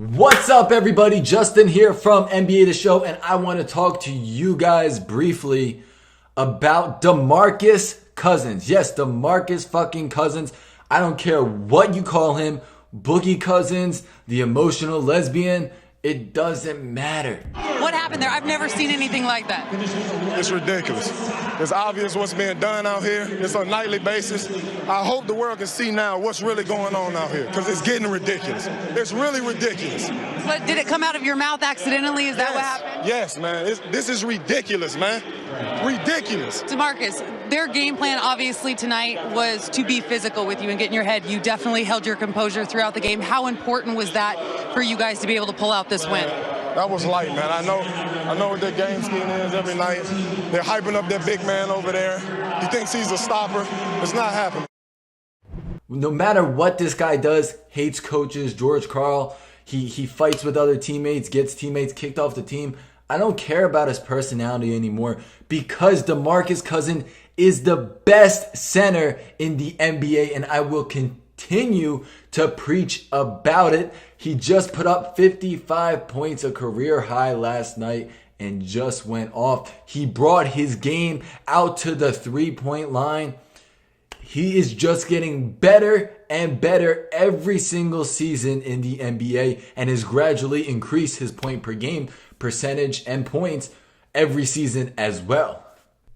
What's up, everybody? Justin here from NBA The Show, and I want to talk to you guys briefly about DeMarcus Cousins. Yes, DeMarcus fucking Cousins. I don't care what you call him, Boogie Cousins, the emotional lesbian. It doesn't matter. What happened there? I've never seen anything like that. It's ridiculous. It's obvious what's being done out here. It's on a nightly basis. I hope the world can see now what's really going on out here, because it's getting ridiculous. It's really ridiculous. But did it come out of your mouth accidentally? Is that what happened? Yes, man. This is ridiculous, man. Ridiculous. DeMarcus, their game plan obviously tonight was to be physical with you and get in your head. You definitely held your composure throughout the game. How important was that for you guys to be able to pull out this win? That was light, man. I know what their game scheme is every night. They're hyping up their big man over there. He thinks he's a stopper. It's not happening. No matter what this guy does, hates coaches, George Karl, he fights with other teammates, gets teammates kicked off the team. I don't care about his personality anymore because DeMarcus Cousins is the best center in the NBA, and I will continue to preach about it. He just put up 55 points, a career high last night, and just went off. He brought his game out to the three-point line. He is just getting better and better every single season in the NBA and has gradually increased his point per game percentage and points every season as well.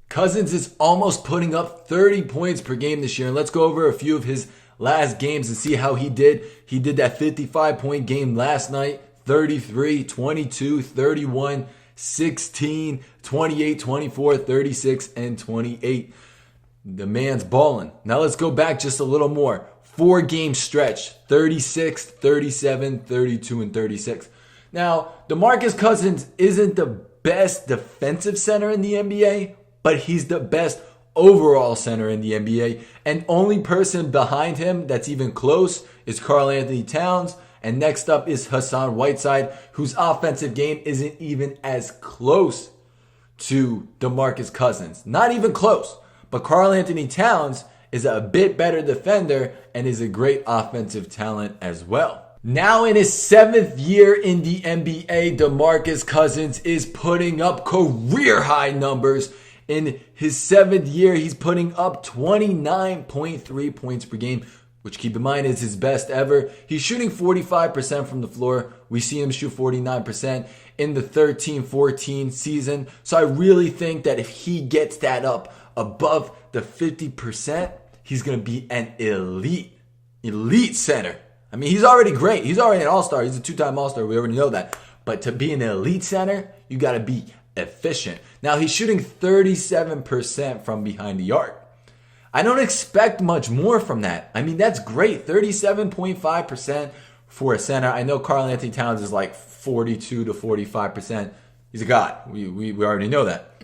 Cousins is almost putting up 30 points per game this year. And let's go over a few of his last games and see how he did. He did that 55-point game last night, 33, 22, 31, 16, 28, 24, 36, and 28. The man's balling. Now let's go back just a little more. 4-game stretch, 36, 37, 32, and 36. Now, DeMarcus Cousins isn't the best defensive center in the NBA, but he's the best overall center in the NBA. And only person behind him that's even close is Karl-Anthony Towns. And next up is Hassan Whiteside, whose offensive game isn't even as close to DeMarcus Cousins. Not even close. But Karl-Anthony Towns is a bit better defender and is a great offensive talent as well. Now in his 7th year in the NBA, DeMarcus Cousins is putting up career high numbers. In his 7th year, he's putting up 29.3 points per game, which, keep in mind, is his best ever. He's shooting 45% from the floor. We see him shoot 49% in the 13-14 season. So I really think that if he gets that up above the 50%, he's going to be an elite center. I mean, he's already great. He's already an all-star. He's a 2-time all-star. We already know that. But to be an elite center, you got to be efficient. Now, he's shooting 37% from behind the arc. I don't expect much more from that. I mean, that's great. 37.5% for a center. I know Karl-Anthony Towns is like 42 to 45%. He's a god. We already know that.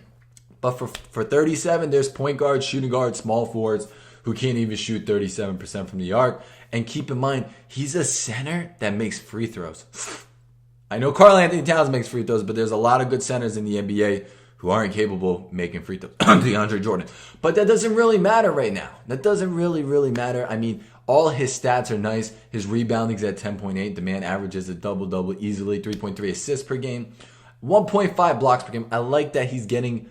But for 37, there's point guards, shooting guards, small forwards who can't even shoot 37% from the arc. And keep in mind, he's a center that makes free throws. I know Karl-Anthony Towns makes free throws, but there's a lot of good centers in the NBA who aren't capable of making free throws. DeAndre Jordan. But that doesn't really matter right now. That doesn't really matter. I mean, all his stats are nice. His rebounding's at 10.8. The man averages a double-double easily. 3.3 assists per game. 1.5 blocks per game. I like that he's getting,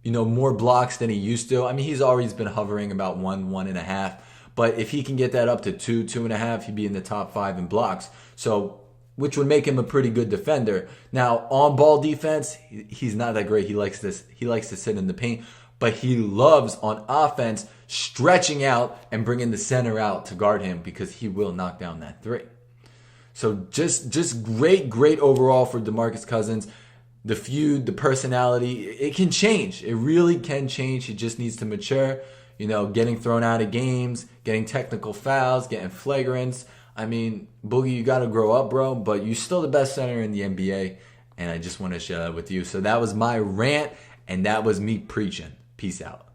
more blocks than he used to. I mean, he's always been hovering about 1.5. But if he can get that up to 2.5, he'd be in the top 5 in blocks. So, which would make him a pretty good defender. Now, on ball defense, he's not that great. He likes to sit in the paint, but he loves on offense stretching out and bringing the center out to guard him because he will knock down that three. So just great overall for DeMarcus Cousins. The feud, the personality, it can change. It really can change. He just needs to mature. Getting thrown out of games, getting technical fouls, getting flagrants. I mean, Boogie, you got to grow up, bro, but you're still the best center in the NBA, and I just want to share that with you. So that was my rant, and that was me preaching. Peace out.